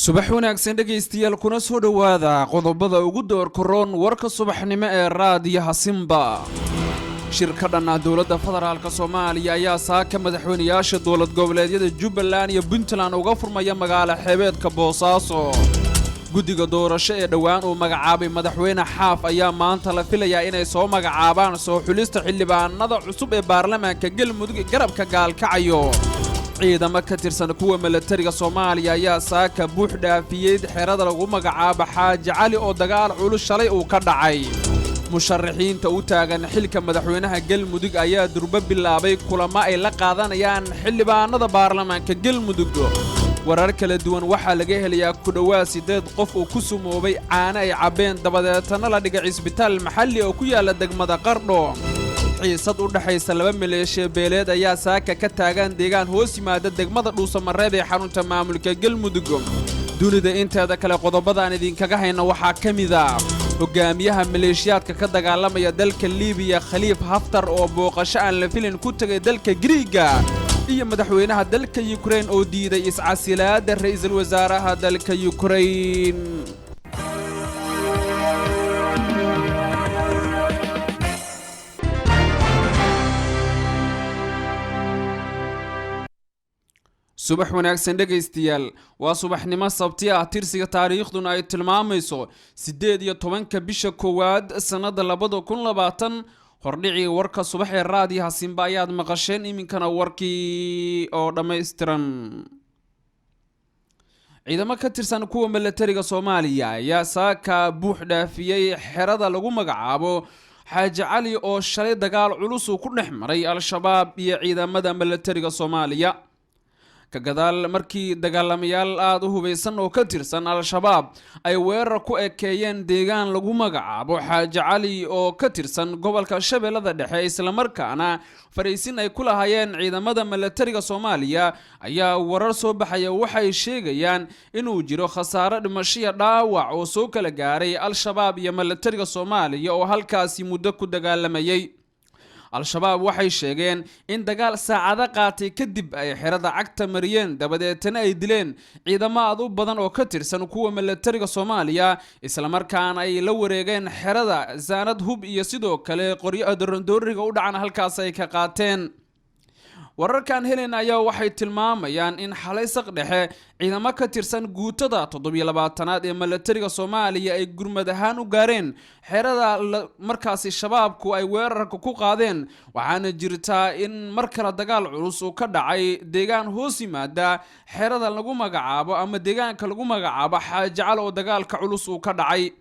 subax wanaagsan dhageystayaal kuna soo dhawaada qodobada ugu door koron warka subaxnimo ee raadiyaha Simba. shirkadana dawladda federaalka Soomaaliya ayaa saaka madaxweynayaasha dawlad goboleedyada Jubbaland iyo Puntland uga furmaya magaalo xeebeedka Boosaaso. guddiga doorasho ee dhawaan uu magacaabay madaxweyne Xaaf ayaa maanta la filayaa inay soo magacaabaan soo xulista xildhibaanada cusub ee baarlamaanka Galmudug garabka gaalkacayo. ciidamo ka tirsan kuwa milatariga Soomaaliya ayaa saaka buux dhaafiyay xeerada lagu magacaabo Xaaji Cali oo dagaal culus shalay uu ka dhacay. musharaxiinta u taagan xilka madaxweynaha Galmudug ayaa durba bilaabay kulamo ay la qaadanayaan xildhibaanada baarlamaanka Galmudug. warar kala duwan waxaa laga helayaa ku dhawaad 8 qof oo ku sumoobay caana ay cabeen dabadeetana la dhigay isbitaal maxalli oo ku yaala degmada Qardho. ciisad u dhaxaysa laba maleeshiya beeleed ayaa saaka ka taagan deegaan hoos yimaada degmada Dhuusamareeb ee xarunta maamulka Galmudug. dunida inteeda kale qodobadaan idinkaga hayna waxaa ka mid ah hogaamiyaha maleeshiyaadka ka dagaalamaya dalka Liibiya Khaliif Haftar oo booqasho aan la filin ku tagay dalka Greega iyo madaxweynaha dalka Ukraine oo diiday iscasilaadda ra'iisul wasaaraha dalka Ukraine. subax wanaagsan dhageystayaal waa subaxnimo sabti ah tirsiga taariikhduna ay tilmaamayso 18 bisha koowaad sanada 2020 hordhici warka subax ee raadiyaha Simba ayaad maqasheen iminkana warkii oo dhameystiran. ciidamo ka tirsan kuwa milatariga Soomaaliya ayaa saaka buux dhaafiyay xerada lagu magacaabo Xaaji Cali oo shalay dagaal culus ku dhex maray al-shabaab iyo ciidamada milatariga Soomaaliya. ka gadaal markii dagaalamayaal aad u hubeysan oo ka tirsan al-shabaab ay weerar ku ekeeyeen deegaan lagu magacaabo Xaaji Cali oo ka tirsan gobolka Shabeellada Dhexe isla markaana fariisin ay ku lahaayeen ciidamada milatariga Soomaaliya ayaa warar soo baxaya waxay sheegayaan inuu jiro khasaare dhimasho dhaawac oo soo kala gaaray al-shabaab iyo milatariga Soomaaliya oo halkaasi muddo ku dagaalamayay. al-shabaab waxay sheegeen in dagaal saacado qaatay kadib ay xerada cagta mariyeen dabadeetana ay dileen ciidamo aad u badan oo ka tirsan kuwa milatariga Soomaaliya isla markaana ay la wareegeen xerada zaanad hub iyo sidoo kale qoryo dooriga u dhacan halkaas ay ka qaateen. wararkan helen ayaa waxay tilmaamayaan in xalay saq dhexe ciidamo ka tirsan guutada 7-aad ee milatariga Soomaaliya ay gurmad ahaan u gaareen xerada markaasi shabaabku ay weerarka ku qaadeen waxaana jirtaa in mar kale dagaal culus uu ka dhacay deegaan hoos yimaada xerada lagu magacaabo ama deegaanka lagu magacaabo Xaaji Cali oo dagaalka culus uu ka dhacay.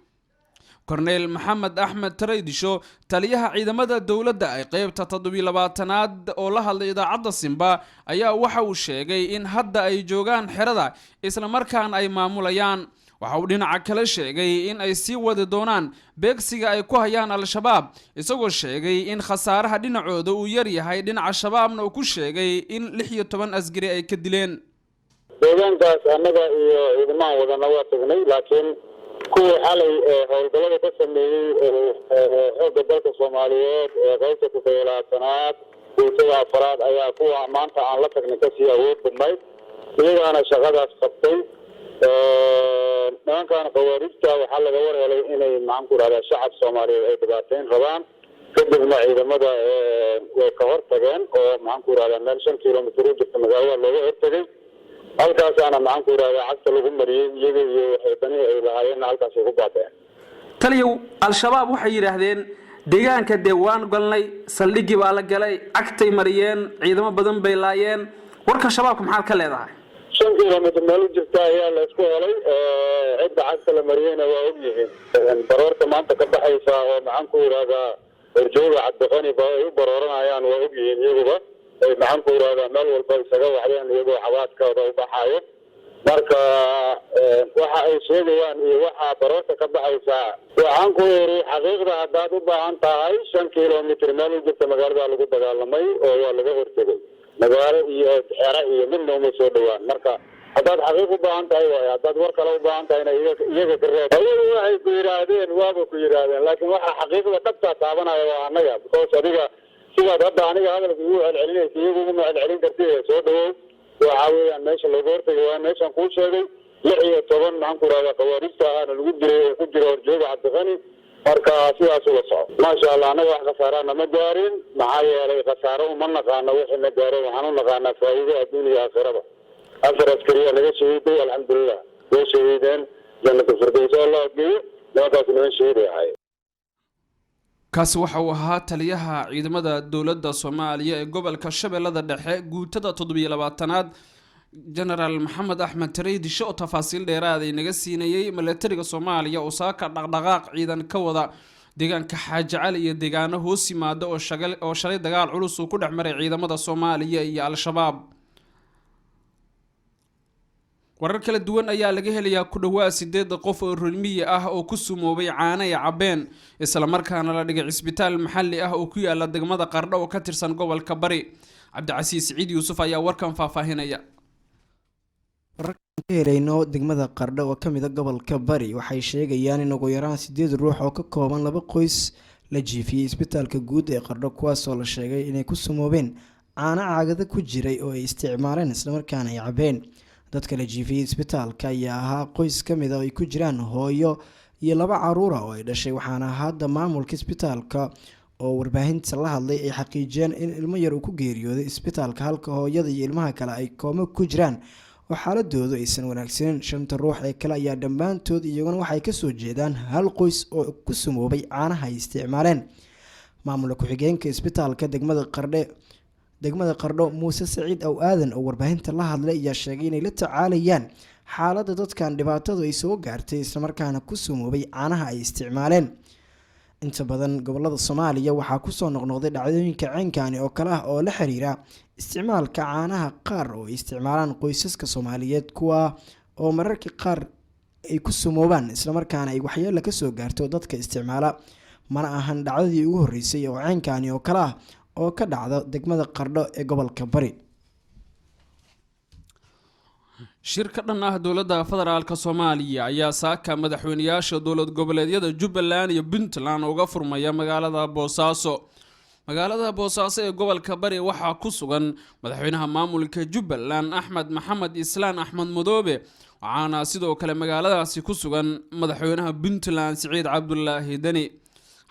Cornel Maxamed Axmed Taraydisho taliyaha ciidamada dawladda ay qaybta 7-aad oo la hadlay idaacadda Simba ayaa waxa uu sheegay in hadda ay joogaan xerada isla markaana ay maamulayaan. waxa uu dhinaca kale sheegay in ay sii wadi doonaan beegsiga ay ku hayaan al-shabaab isagoo sheegay in khasaaraha dhinacooda uu yar yahay dhinaca shabaabna uu ku sheegay in 16 askari ay ka dileen. deegaankaas annaga iyo ciidamada wadana waa tagnay laakiin kuwa xalay howlgallada ka sameeyay xoogga dalka Soomaaliyeed ee qaybta 7-aad guutada afraad ayaa kuwa maanta aan la tagnay ka sii awood badnayd iyagana shaqadaas qabtay. nimankan qawaarijta waxaa laga warhelay inay maxaan ku raadaan shacab Soomaaliyeed ay dhibaateyn rabaan kadibna ciidamada way ka hortageen oo maxaan ku raadaan meel 5 kiiloomitir u jirta magaalada looga hortagay halkaas ana maxaan ku raadaan cagta lagu mariyay iyaga iyo waxay ay lahaayeen halkaas ugu baabeen. taliyow al-shabaab waxay yiraahdeen deegaanka deewaan galnay saldhigi baa la galay cagtay mariyeen ciidamo badan bay laayeen warka shabaabka maxaa ka leedahay? 5 kiiloomitir meel u jirta ayaa la isku helay cidda cagta la mariyayna waa og yihiin baroorta maanta ka baxaysa oo maxaan ku raadaan warjooga cadqani baa ay u barooranayaan waa og yihiin iyaguba ay maxaan ku raadaan meel walba isaga waxyaan iyagoo xawaadkooda u baxaayo marka waxa ay sheegayaan iyo waxa baroorta ka baxaysa waxaan ku yiri xaqiiqda haddaad u baahan tahay 5 kiiloomitir meel u jirta magaalada lagu dagaalamay oo waa laga hortagay magaalo iyo xeera iyo midna uma soo dhawaan marka haddaad xaqiiq u baahan tahay waa haddaad war kale u baahan tahay iyaga ka reeb waxay ku yiraahdeen waaba ku yiraahdeen laakiin waxa xaqiiqda dhabta taabanaya waa annaga because adiga sidaad hadda aniga hadalka ugu celcelinaysa iyagu uma celcelin kartid soo dhawow waxa weeyaan meesha looga hortagay waa meeshan kuu sheegay 16 maxaan ku yiraahdaa qawaarista ahna lagu diray oo ku jira horjooga cabdiqani marka sidaas ula soco maasha Allah anaga wax khasaarana ma gaarin maxaa yeelay khasaaro uma naqaano wixii na gaaray waxaan u naqaanaa faa'iido adduun iyo aakhiraba afar askariya laga shahiiday alxamdulillah way shahiideen jannada firdawsa Allah geeyo nabadaas noo shahiiday kaasi waxa uu ahaa taliyaha ciidamada dowladda Soomaaliya ee gobolka Shabeellada Dhexe guutada 27aad General Maxamed Axmed Tareydisho oo tafaasiil dheeraad ah inaga siinayay militariga Soomaaliya oo saaka dhaqdhaqaaq ciidan ka wada deegaanka Xaaji Cali iyo deegaano hoos yimaada oo shalay dagaal culus uu ku dhexmaray ciidamada Soomaaliya iyo Al-Shabaab. warar kala duwan ayaa laga helayaa ku dhawaad 8 qof oo rulmiye ah oo ku sumoobay caana ay cabeen isla markaana la dhigay isbitaal maxalli ah oo ku yaala degmada Qardho oo ka tirsan gobolka Bari. Cabdicasiis Ciid Yuusuf ayaa warkan faahfaahinaya. wararka degmada Qardho oo kamid ah gobolka Bari waxay sheegayaan in ugu yaraan 8 ruux oo ka kooban 2 qoys la jiifiyay isbitaalka guud ee Qardho kuwaas oo la sheegay inay ku sumoobeen caana caagada ku jiray oo ay isticmaaleen isla markaana ay cabeen. dadka la jiifiyay isbitaalka ayaa ahaa qoys kamid ah oo ay ku jiraan hooyo iyo 2 caruur ah oo ay dhashay waxaana hadda maamulka isbitaalka oo warbaahinta la hadlay ay xaqiijiyeen in ilmo yar uu ku geeriyooday isbitaalka halka hooyada iyo ilmaha kale ay koomo ku jiraan oo xaaladoodu aysan wanaagsaneyn. 5 ruux ee kale ayaa dhammaantood iyaguna waxay ka soo jeedaan hal qoys oo ku sumoobay caanaha ay isticmaaleen. maamulka ku-xigeenka isbitaalka degmada Qardho Muuse Saciid Aw Aadan oo warbaahinta la hadlay ayaa sheegay inay la tacaalayaan xaaladda dadkan dhibaatadu ay soo gaartay isla markaana ku sumoobay caanaha ay isticmaaleen. inta badan gobolada Soomaaliya waxaa ku soo noqnoqday dhacdooyinka ceenkaani oo kala ah oo la xiriira isticmaalka caanaha qaar oo ay isticmaalaan qoysaska Soomaaliyeed kuwa oo mararka qaar ay ku sumoobaan isla markaana ay waxyeello ka soo gaarto dadka isticmaala. mana ahan dhacdadii ugu horeysay oo ceenkaani oo kala ah oo ka dhacda degmada Qardho ee gobolka Bari. shirka dhan ah dowladda federaalka Soomaaliya ayaa saaka madaxweynayaasha dowlad goboleedyada Jubbaland iyo Puntland uga furmaya magaalada Boosaaso. magaalada Boosaaso ee gobolka Bari waxaa ku sugan madaxweynaha maamulka Jubbaland Axmed Maxamed Islaan Axmed Madoobe waxaana sidoo kale magaaladaasi ku sugan madaxweynaha Puntland Siciid Cabdullaahi Dani.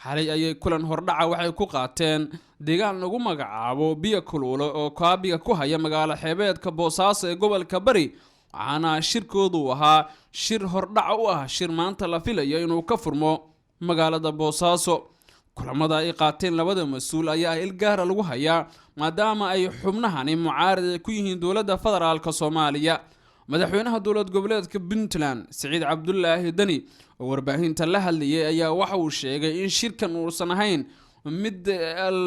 xalay ayay kulan hordhaca waxay ku qaateen deegaan lagu magacaabo biyo kululo oo kaabiga ku haya magaalo xeebeedka Boosaaso ee gobolka Bari waxaana shirkoodu ahaa shir hordhaca u ah shir maanta la filayo inuu ka furmo magaalada Boosaaso. kulamada ay qaateen labada mas'uul ayaa il gaar ah lagu hayaa maadaama ay xubnahani mucaarad ku yihiin dowladda federaalka Soomaaliya. madaxweynaha dowlad goboleedka Puntland Siciid Cabdullaahi Dani oo warbaahinta la hadlayay ayaa waxa uu sheegay in shirkan uusan ahayn mid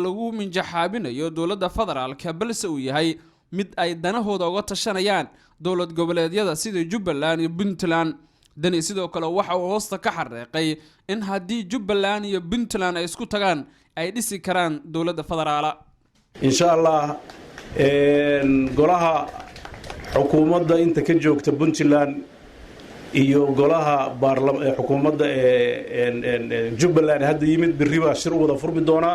lagu minjaxaabinayo dowladda federaalka balse uu yahay mid ay danahooda uga tashanayaan dowlad goboleedyada sida Jubbaland iyo Puntland. Dani sidoo kale waxa uu hoosta ka xareeqay in haddii Jubbaland iyo Puntland ay isku tagaan ay dhisi karaan dowladda federaala. insha Allah golaha xukuumadda inta ka joogta Puntland iyo golaha xukuumadda Jubbaland hadda yimid biriba shir wada furmi doona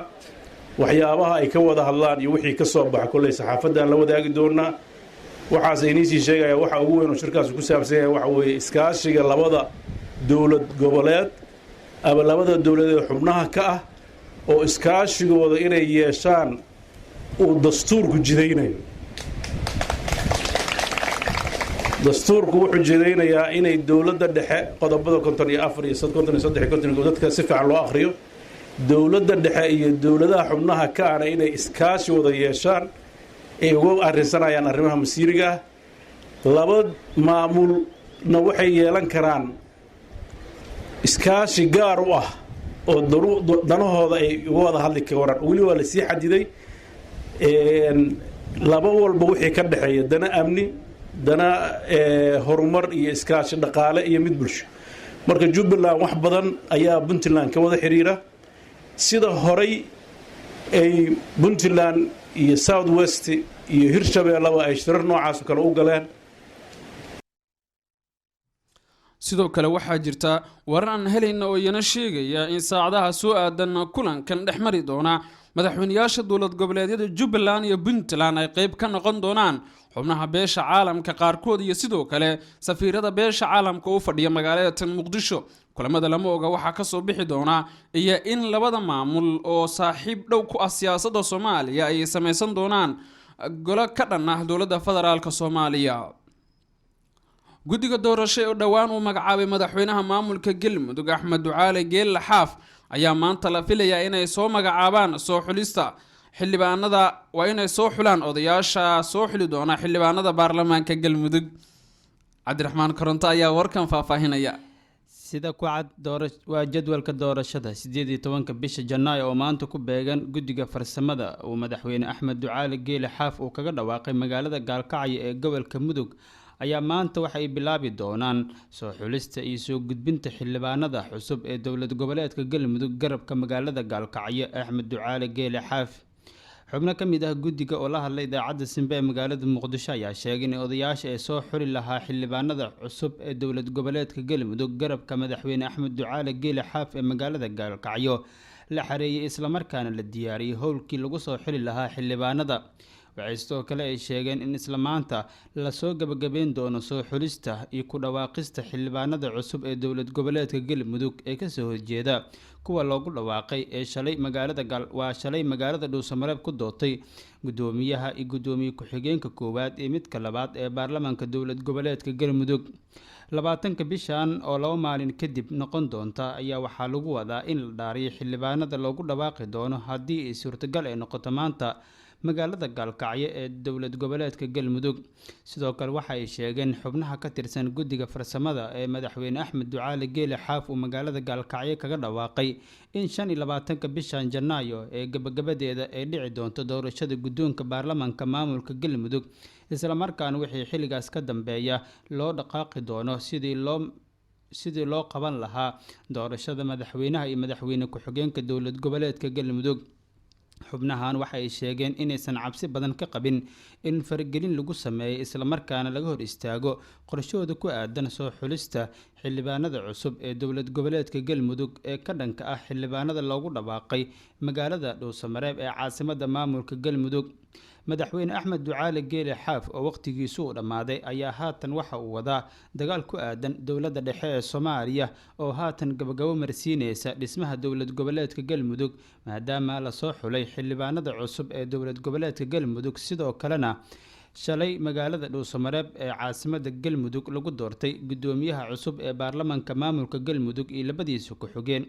waxyaabaha ay ka wada hadlaan iyo wixii ka soo baxa kulay saxaafadan la wadaagi doona. waxaas ay niisi sheegaya waxa ugu weyn oo shirkaas ku saabsan yahay waxa weeye iskaashiga labada dowlad goboleed ama labada dowladeed xubnaha ka ah oo iskaashigooda inay yeeshaan uu dastuurku jidaynayo. dastuurku wuxuu jidaynayaa inay dowladda dhexe qodobada 54 iyo 53 dadka si fiican loo akhriyo dowladda dhexe iyo dowladaha xubnaha ka ah inay iskaashi wada yeeshaan ay uga arrinsanayaan arrimaha masiiriga. laba maamulna waxay yeelan karaan iskaashi gaar u ah oo danahooda ay uga wada hadli karaan. weli waa la sii xadiday laba walba wixii ka dhaxeeya dana amni dana horumar iyo iskaashi dhaqaale iyo mid bulsho. marka Jubbaland wax badan ayaa Puntland ka wada xiriira sida horay ay Puntland iyo South West iyo Hirshabeelle ay shirar noocaas kale u galeen. sidoo kale waxaa jirta warar aan helayna oo iyana sheegaya in saacadaha soo aadan kulankan dhexmari doona madaxweynayaasha dowlad goboleedyada Jubbaland iyo Puntland ay qayb ka noqon doonaan xubnaha beesha caalamka qaarkood iyo sidoo kale safiirada beesha caalamka u fadhiya magaalada Muqdisho. kulamada lama oga waxa ka soo bixi doona iyo in labada maamul oo saaxiib dhow ku ah siyaasadda Soomaaliya ay sameeysan doonaan golo ka dhan ah dowladda federaalka Soomaaliya. guddiga doorasho oo dhawaan uu magacaabay madaxweynaha maamulka Galmudug Axmed Ducaale Geelle Xaaf ayaa maanta la filayaa inay soo magacaabaan soo xulista xildhibaanada waa inay soo xulaan odayaasha soo xuli doona xildhibaanada baarlamaanka Galmudug. Cabdiraxmaan Koronto ayaa warkan faahfaahinaya. sida ku cad waa jadwalka doorashada 18 bisha Janaayo oo maanta ku beegan guddiga farsamada uu madaxweyne Axmed Ducaale Geelle Xaaf uu kaga dhawaaqay magaalada Gaalkacyo ee gobolka Mudug ayaa maanta waxay bilaabi doonaan soo xulista iyo soo gudbinta xildhibaanada cusub ee dowlad goboleedka Galmudug garabka magaalada Gaalkacyo Axmed Ducaale Geelle Xaaf. xubno ka mid ah guddiga oo la hadlay idaacadda Simba ee magaalada Muqdisho ayaa sheegay in odayaasha ay soo xuli lahaa xildhibaanada cusub ee dowlad goboleedka Galmudug garabka madaxweyne Axmed Ducaale Geelle Xaaf ee magaalada Gaalkacyo la xareeyay isla markaana la diyaariyay howlkii lagu soo xuli lahaa xildhibaanada. waxay sidoo kale ay sheegeen in isla maanta la soo gabagabeyn doono soo xulista iyo ku dhawaaqista xildhibaanada cusub ee dowlad goboleedka Galmudug ee ka soo horjeeda kuwa loogu dhawaaqay ee shalay magaalada Dhuusamareeb ku doortay gudoomiyaha iyo gudoomiye ku-xigeenka koowaad ee midka labaad ee baarlamaanka dowlad goboleedka Galmudug. 20 bishan oo 2 maalin kadib noqon doonta ayaa waxaa lagu wadaa in la dhaariyo xildhibaanada loogu dhawaaqi doono haddii ay suurtagal ay noqoto maanta magaalada Gaalkacyo ee dowlad goboleedka Galmudug. sidoo kale waxa ay sheegeen xubnaha ka tirsan guddiga farsamada ee madaxweyne Axmed Ducaale Geelle Xaaf uu magaalada Gaalkacyo kaga dhawaaqay in 25 bishan Janaayo ee gabagabadeeda ay dhici doonto doorashada guddoonka baarlamaanka maamulka Galmudug isla markaana wixii xilligaas ka dambeeya loo dhaqaaqi doono sidii loo qaban lahaa doorashada madaxweynaha iyo madaxweyne ku-xigeenka dowlad goboleedka Galmudug. xubnahan waxa ay sheegeen inaysan cabsi badan ka qabin in faragelin lagu sameeyo isla markaana laga hor istaago qorshahooda ku aadan soo xulista xildhibaanada cusub ee dowlad goboleedka Galmudug ee ka dhanka ah xildhibaanada loogu dhawaaqay magaalada Dhuusamareeb ee caasimadda maamulka Galmudug. madaxweyne Axmed Ducaale Geelle Xaaf oo waqtigiisu u dhamaaday ayaa haatan waxa uu wadaa dagaal ku aadan dowladda dhexe ee Soomaaliya oo haatan gabagabo marsiinaysa dhismaha dowlad goboleedka Galmudug maadaama la soo xulay xildhibaanada cusub ee dowlad goboleedka Galmudug. sidoo kalena shalay magaalada Dhuusamareeb ee caasimadda Galmudug lagu doortay gudoomiyaha cusub ee baarlamaanka maamulka Galmudug iyo labadiisa ku xigeen.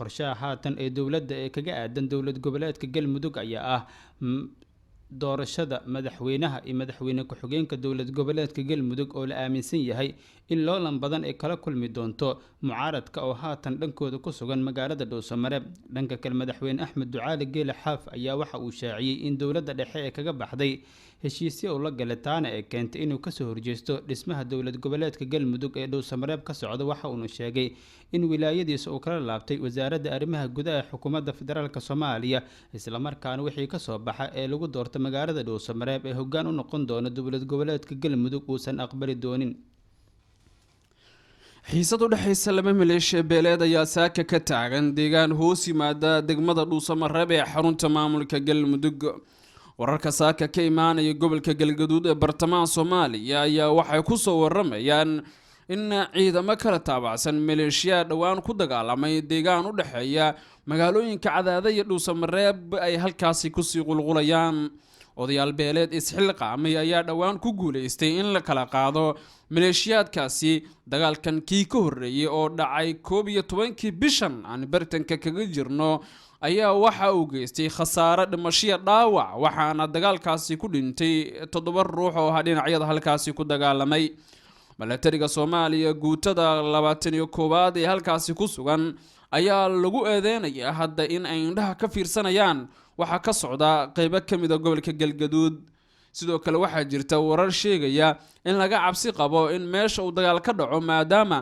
qorshaha haatan ee dowladda ee kaga aadan dowlad goboleedka Galmudug ayaa ah doorashada madaxweynaha iyo madaxweyne ku-xigeenka dowlad goboleedka Galmudug oo la aaminsan yahay in loolan badan ay kala kulmi doonto mucaaradka oo haatan dhankooda ku sugan magaalada Dhuusamareeb. dhanka kale madaxweyne Axmed Ducaale Geelle Xaaf ayaa waxa uu shaaciyay in dowladda dhexe ee kaga baxday heshiisyo uu la galay taana ee keentay inuu ka soo horjeesto dhismaha dowlad goboleedka Galmudug ee Dhuusamareeb ka socda. waxa uu sheegay in wilaayadiisa uu kala laabtay wasaaradda arrimaha gudaha ee xukuumadda federaalka Soomaaliya isla markaana wixii ka soo baxa ee lagu doortay magaalada Dhuusamareeb ee hoggaan u noqon doona dowlad goboleedka Galmudug uusan aqbali doonin. xiisad u dhaxaysa laba maleeshiya beeleed ayaa saaka ka taagan deegaan hoos yimaada degmada Dhuusamareeb ee xarunta maamulka Galmudug. wararka saaka ka imaanaya gobolka Galgaduud ee bartamaha Soomaaliya ayaa waxay ku soo waramayaan in ciidamo kala taabacsan maleeshiya dhawaan ku dagaalamay deegaan u dhaxeeya magaalooyinka Cadaada iyo Dhuusamareeb ay halkaasi ku sii qulqulayaan. odayaal beeleed isxilqaamay ayaa dhawaan ku guuleystay in la kala qaado maleeshiyaadkaasi. dagaalkan kii ka horreeyay oo dhacay 11 bishan aan bartanka kaga jirno ayaa waxa uu geystay khasaare dhimasho dhaawac waxaana dagaalkaasi ku dhintay 7 ruux oo dhinacyada halkaasi ku dagaalamay. milatariga Soomaaliya guutada 21aad ee halkaasi ku sugan ayaa lagu eedeynaya hadda in ay indhaha ka fiirsanayaan waxa ka socda qaybo kamid ah gobolka Galgaduud. sidoo kale waxaa jirta warar sheegaya in laga cabsi qabo in meesha uu dagaal ka dhaco maadaama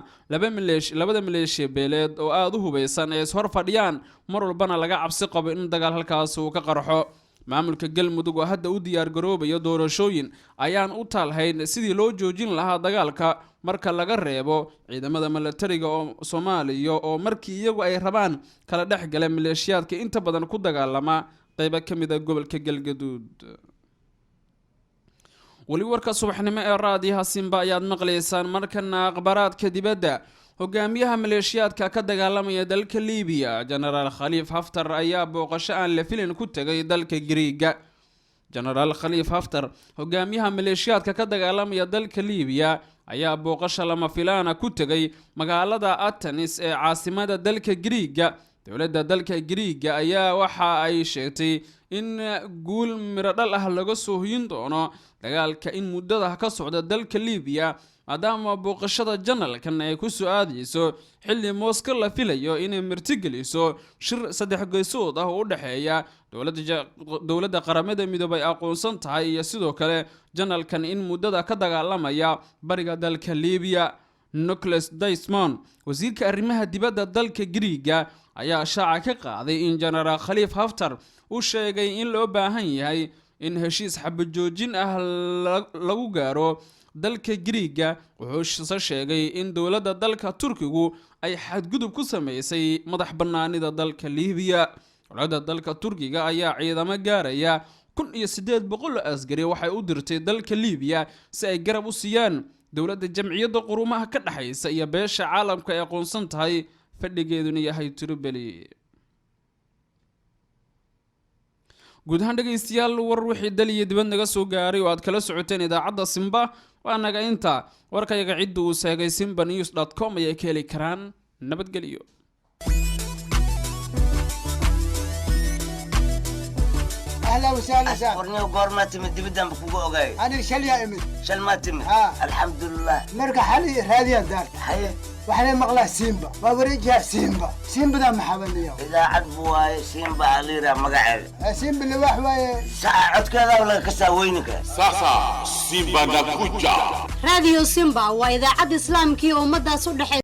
labada maleeshiya beeleed oo aad u hubeysan ay hor fadhiyaan mar walbana laga cabsi qabo in dagaal halkaas uu ka qarxo. maamulka Galmudug oo hadda u diyaar garoobayo doorashooyin ayaan u talhayn sidii loo joojin lahaa dagaalka marka laga reebo ciidamada milatariga oo Soomaaliya oo markii iyagu ay rabaan kala dhexgala maleeshiyaadka inta badan ku dagaalama qaybo ka mid a gobolka galgaduud. weli warka subaxnimo ee raadiyaha Simba ayaad maqlaysaan. markana akhbaraadka dibadda. hogaamiyaha maleeshiyaadka ka dagaalamaya dalka Liibiya Generaal Khalifa Haftar ayaa booqasho aan la filin ku tagay dalka Giriiga. Generaal Khalifa Haftar, hogaamiyaha maleeshiyaadka ka dagaalamaya dalka Liibiya, ayaa booqasho lama filaana ku tagay magaalada Athens ee caasimada dalka Giriiga. dowladda dalka Giriiga ayaa waxa ay sheegtay in guul miro dhal ah laga soo hoyin doono dagaalka in muddada ka socda dalka Liibiya, maadaama booqashada janalkan ay ku soo aadayso xilli Moscow la filayo inay martigeliso shir saddex geesood ah oo u dhaxeeya dowladda qaramada midoobay aqoonsan tahay iyo sidoo kale janalkan in muddada ka dagaalamaya bariga dalka Liibiya. Nicholas Desmond, wasiirka arrimaha dibadda dalka Giriiga, ayaa shaaca ka qaaday in Generaal Khalifa Haftar uu sheegay in loo baahan yahay in heshiis xabajoojin ah lagu gaaro dalka Giriiga. wuxuu sheegay in dowladda dalka Turkigu ay xadgudub ku sameysay madax bannaanida dalka Liibiya. dowladda dalka Turkiga ayaa ciidamo gaaraya 1800 askari waxay u dirtay dalka Liibiya si ay garab u siiyaan dowladda jamciyadda qurumaha ka dhaxaysa iyo beesha caalamka ay aqoonsan tahay fadhigeeduna yahay Tripoli. guud ahaan dhegaystayaal war wixii daliya dibad naga soo gaaray oo aad kala socoteen idaacadda Simba waa naga inta. warkayaga cidda uu seegay simbanews.com ayay ka heli karaan. nabadgelyo. اهلا وسهلا سهلا. ورني وقورماتي من دبدان بكوكو اوغاي. انا شل يا امي. شل ما تمي. الحمد لله. مرقى حالي هذه الدار. حي. وحنا مغلا سيمبا، ما بريجها سيمبا، سيمبا ذا محبني. اذا عذبوا سيمبا عليرا مقعد. سيمبا اللي واحد ساعة كذا ولا كساوينك. ساسا سيمبا نكوجا. راديو سيمبا وإذاعة إسلامكي ومدى صدح